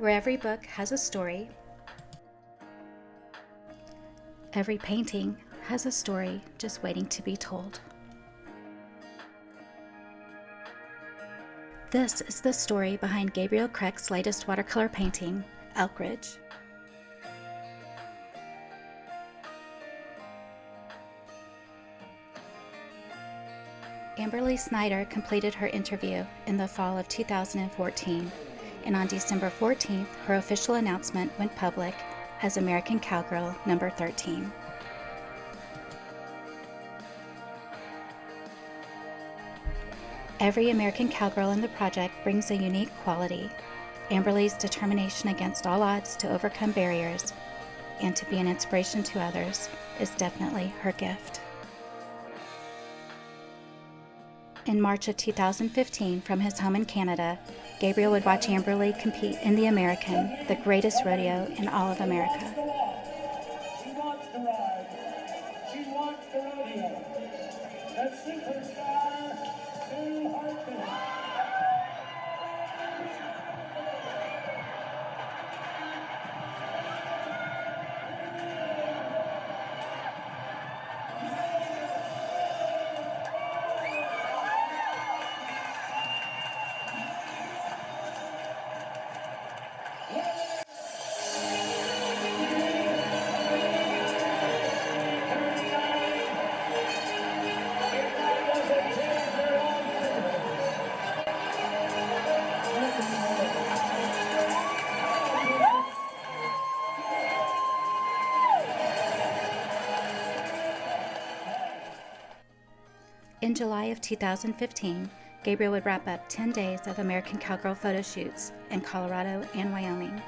where every book has a story, every painting has a story just waiting to be told. This is the story behind Gabriel Krekk's latest watercolor painting, ELK RIDGE. Amberley Snyder completed her interview in the fall of 2014, and on December 14th, her official announcement went public as American Cowgirl number 13. Every American Cowgirl in the project brings a unique quality. Amberley's determination against all odds to overcome barriers and to be an inspiration to others is definitely her gift. In March of 2015, from his home in Canada, Gabriel would watch Amberley compete in the American, the greatest rodeo in all of America. She wants to ride. She wants the rodeo. The superstar, Bill Hartman. In July of 2015, Gabriel would wrap up 10 days of American Cowgirl photo shoots in Colorado and Wyoming.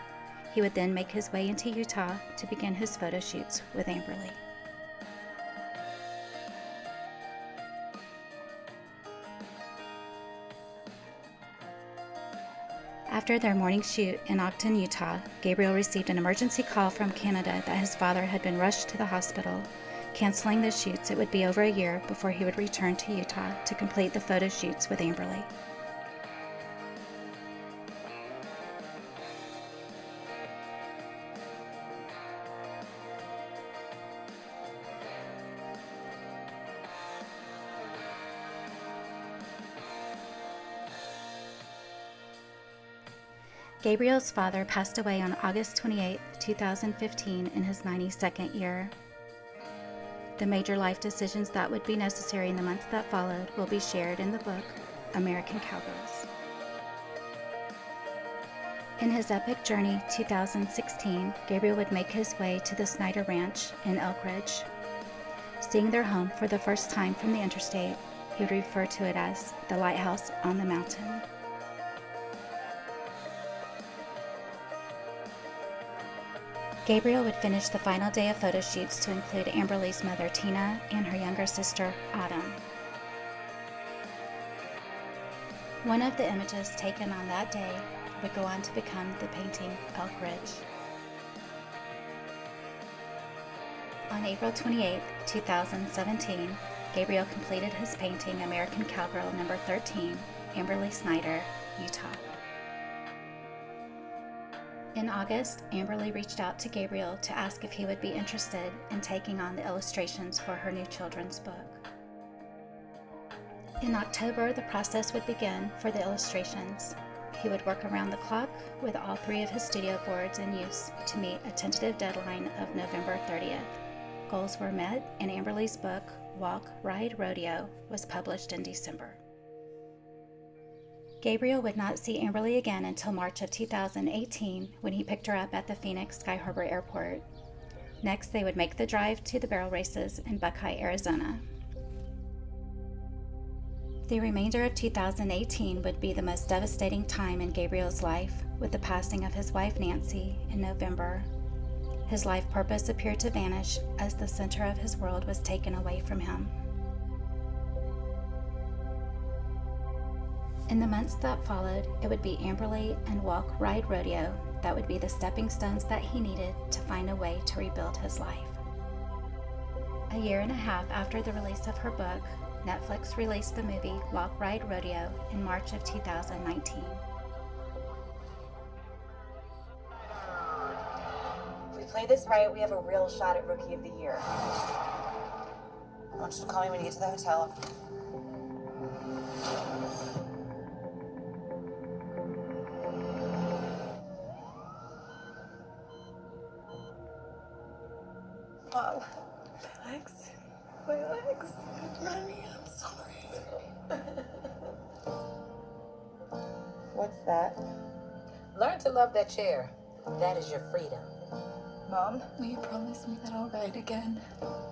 He would then make his way into Utah to begin his photo shoots with Amberley. After their morning shoot in Ogden, Utah, Gabriel received an emergency call from Canada that his father had been rushed to the hospital. Canceling the shoots, it would be over a year before he would return to Utah to complete the photo shoots with Amberley. Gabriel's father passed away on August 28, 2015, in his 92nd year. The major life decisions that would be necessary in the months that followed will be shared in the book, American Cowgirls. In his epic journey, 2016, Gabriel would make his way to the Snyder Ranch in ELK RIDGE. Seeing their home for the first time from the interstate, he would refer to it as the lighthouse on the mountain. Gabriel would finish the final day of photo shoots to include Amberley's mother, Tina, and her younger sister, Autumn. One of the images taken on that day would go on to become the painting ELK RIDGE. On April 28, 2017, Gabriel completed his painting American Cowgirl number 13, Amberley Snyder, Utah. In August, Amberley reached out to Gabriel to ask if he would be interested in taking on the illustrations for her new children's book. In October, the process would begin for the illustrations. He would work around the clock with all 3 of his studio boards in use to meet a tentative deadline of November 30th. Goals were met, and Amberley's book, Walk, Ride, Rodeo, was published in December. Gabriel would not see Amberley again until March of 2018, when he picked her up at the Phoenix Sky Harbor Airport. Next, they would make the drive to the barrel races in Buckeye, Arizona. The remainder of 2018 would be the most devastating time in Gabriel's life, with the passing of his wife Nancy in November. His life purpose appeared to vanish as the center of his world was taken away from him. In the months that followed, it would be Amberley and Walk, Ride, Rodeo that would be the stepping stones that he needed to find a way to rebuild his life. A year and a half after the release of her book, Netflix released the movie Walk, Ride, Rodeo in March of 2019. play this right, we have a real shot at Rookie of the Year. I want you to call me when you get to the hotel. Mom. My legs. Mommy, I'm sorry. What's that? Learn to love that chair. That is your freedom. Mom, will you promise me that I'll ride again?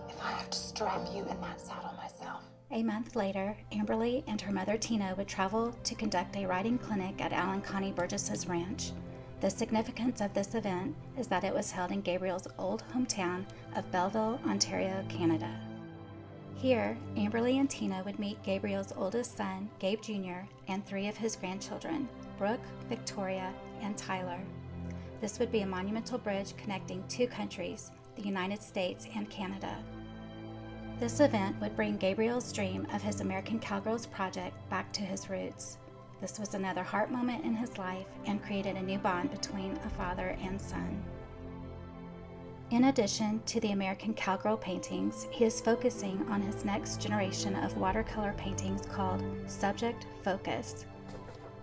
If I have to strap you in that saddle myself. A month later, Amberley and her mother Tina would travel to conduct a riding clinic at Alan Connie Burgess's ranch. The significance of this event is that it was held in Gabriel's old hometown of Belleville, Ontario, Canada. Here, Amberley and Tina would meet Gabriel's oldest son, Gabe Jr., and 3 of his grandchildren, Brooke, Victoria, and Tyler. This would be a monumental bridge connecting 2 countries, the United States and Canada. This event would bring Gabriel's dream of his American Cowgirls project back to his roots. This was another heart moment in his life and created a new bond between a father and son. In addition to the American Cowgirl paintings, he is focusing on his next generation of watercolor paintings called Subject Focus.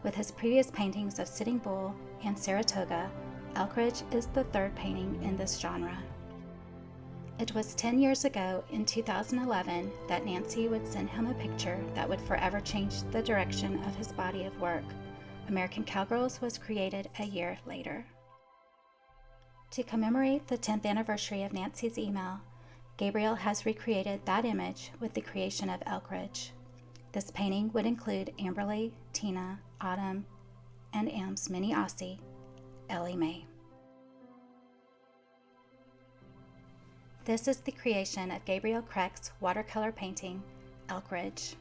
With his previous paintings of Sitting Bull and Saratoga, ELK RIDGE is the 3rd painting in this genre. It was 10 years ago, in 2011, that Nancy would send him a picture that would forever change the direction of his body of work. American Cowgirls was created a year later. To commemorate the 10th anniversary of Nancy's email, Gabriel has recreated that image with the creation of ELK RIDGE. This painting would include Amberley, Tina, Autumn, and Am's mini Aussie, Ellie Mae. This is the creation of Gabriel Krekk's watercolor painting, ELK RIDGE.